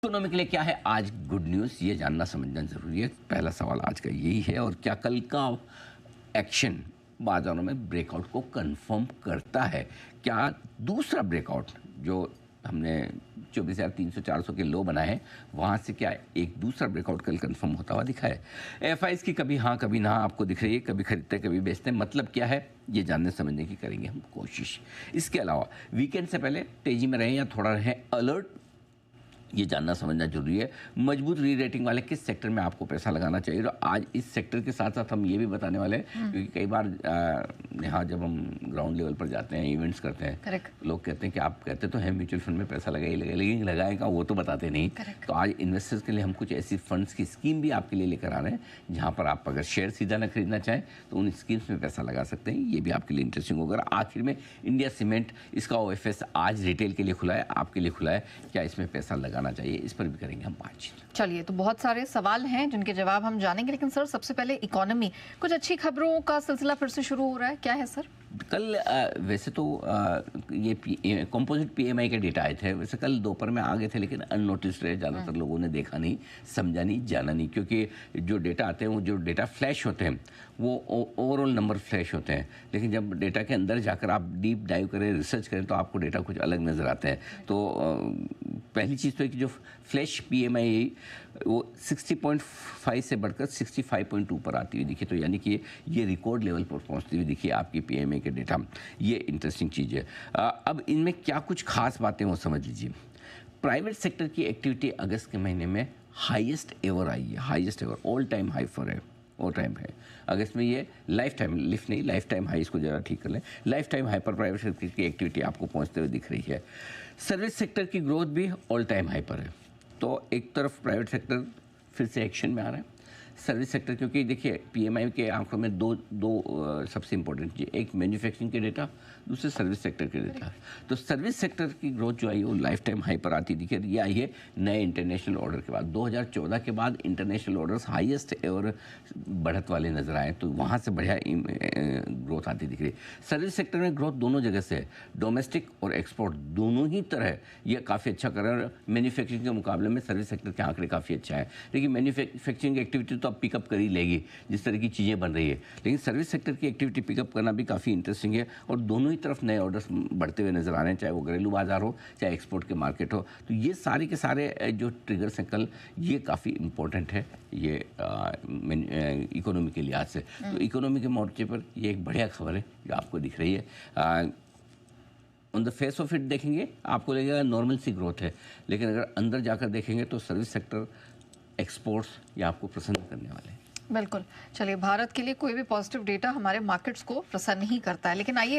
Economy के लिए क्या है आज गुड न्यूज़, ये जानना समझना जरूरी है। पहला सवाल आज का यही है और क्या कल का एक्शन बाजारों में ब्रेकआउट को कंफर्म करता है? क्या दूसरा ब्रेकआउट जो हमने 24,300-400 के लो बनाए हैं वहाँ से क्या एक दूसरा ब्रेकआउट कल कंफर्म होता हुआ दिखा है? एफआईज की कभी हाँ कभी ना आपको दिख रही है, कभी खरीदते कभी बेचते हैं। मतलब क्या है ये जानने समझने की करेंगे हम कोशिश। इसके अलावा वीकेंड से पहले तेजी में रहें या थोड़ा रहें अलर्ट, ये जानना समझना जरूरी है। मजबूत री रेटिंग वाले किस सेक्टर में आपको पैसा लगाना चाहिए, तो आज इस सेक्टर के साथ साथ हम ये भी बताने वाले हैं क्योंकि कई बार यहाँ जब हम ग्राउंड लेवल पर जाते हैं इवेंट्स करते हैं, लोग कहते हैं कि आप कहते तो हैं म्यूचुअल फंड में पैसा लगाइए लेकिन लगाएगा वो तो बताते नहीं। तो आज इन्वेस्टर्स के लिए हम कुछ ऐसी फंड्स की स्कीम भी आपके लिए लेकर आ रहे हैं जहाँ पर आप अगर शेयर सीधा ना खरीदना चाहें तो उन स्कीम्स में पैसा लगा सकते हैं। ये भी आपके लिए इंटरेस्टिंग होगा। आखिर में इंडिया सीमेंट, इसका ओएफएस आज रिटेल के लिए खुला है, आपके लिए खुला है, क्या इसमें पैसा लगाना चाहिए, इस पर भी करेंगे हम बातचीत। चलिए, तो बहुत सारे सवाल हैं जिनके जवाब हम जानेंगे, लेकिन सर सबसे पहले इकोनॉमी, कुछ अच्छी खबरों का सिलसिला फिर से शुरू हो रहा है, क्या है सर? कल वैसे तो ये कंपोजिट पीएमआई के डेटा आए थे। वैसे कल दोपहर में आ गए थे लेकिन अननोटिस्ड रहे, ज़्यादातर लोगों ने देखा नहीं, समझा नहीं, जाना नहीं, क्योंकि जो डेटा आते हैं वो जो डेटा फ्लैश होते हैं वो ओवरऑल नंबर फ्लैश होते हैं, लेकिन जब डेटा के अंदर जाकर आप डीप डाइव करें, रिसर्च करें तो आपको डेटा कुछ अलग नज़र आते हैं। तो पहली चीज़ तो है कि जो फ्लैश पीएमआई वो 60.5 से बढ़कर 65.2 पर आती हुई दिखी, तो यानी कि ये रिकॉर्ड लेवल पर पहुंचती हुई दिखी आपकी पीएमआई के डेटा। ये इंटरेस्टिंग चीज़ है। अब इनमें क्या कुछ खास बातें वो समझ लीजिए। प्राइवेट सेक्टर की एक्टिविटी अगस्त के महीने में हाईएस्ट एवर आई है, highest ever, all time high for है, ऑल टाइम है अगस्त में। ये लाइफ टाइम, लिफ्ट नहीं, लाइफ टाइम हाई, इसको ज़रा ठीक कर लें। लाइफ टाइम हाई पर प्राइवेट सेक्टर की एक्टिविटी आपको पहुंचते हुए दिख रही है। सर्विस सेक्टर की ग्रोथ भी ऑल टाइम हाई पर है। तो एक तरफ प्राइवेट सेक्टर फिर से एक्शन में आ रहा है, सर्विस सेक्टर, क्योंकि देखिए पीएमआई के आंकड़ों में दो सबसे इंपॉर्टेंट चीज़, एक मैन्युफैक्चरिंग के डेटा, दूसरे सर्विस सेक्टर के डेटा। तो सर्विस सेक्टर की ग्रोथ जो आई वो लाइफ टाइम हाई पर आती दिखी। ये आई है नए इंटरनेशनल ऑर्डर के बाद। 2014 के बाद इंटरनेशनल ऑर्डर्स हाईएस्ट और बढ़त वाले नजर आए, तो वहाँ से बढ़िया ग्रोथ आती दिख रही। सर्विस सेक्टर में ग्रोथ दोनों जगह से है, डोमेस्टिक और एक्सपोर्ट दोनों ही तरह ये काफ़ी अच्छा कर रहा है। मैन्युफैक्चरिंग के मुकाबले में सर्विस सेक्टर के आंकड़े काफ़ी अच्छा है। लेकिन मैन्युफैक्चरिंग एक्टिविटी तो अब पिकअप कर ही लेगी जिस तरह की चीज़ें बन रही है, लेकिन सर्विस सेक्टर की एक्टिविटी पिकअप करना भी काफ़ी इंटरेस्टिंग है और दोनों ही तरफ नए ऑर्डर्स बढ़ते हुए नजर आ रहे हैं, चाहे वो घरेलू बाजार हो चाहे एक्सपोर्ट के मार्केट हो। तो ये सारे के सारे जो ट्रिगर्स हैं कल, ये काफ़ी इंपॉर्टेंट है ये इकोनॉमी के लिहाज से। तो इकोनॉमी के मोर्चे पर ये एक बढ़िया खबर है जो आपको दिख रही है। On the face of it देखेंगे आपको लगेगा नॉर्मल सी ग्रोथ है, लेकिन अगर अंदर जाकर देखेंगे तो सर्विस सेक्टर, एक्सपोर्ट्स ये आपको प्रसन्न करने वाले हैं। बिल्कुल। चलिए, भारत के लिए कोई भी पॉजिटिव डेटा हमारे मार्केट्स को प्रसन्न ही करता है, लेकिन आइए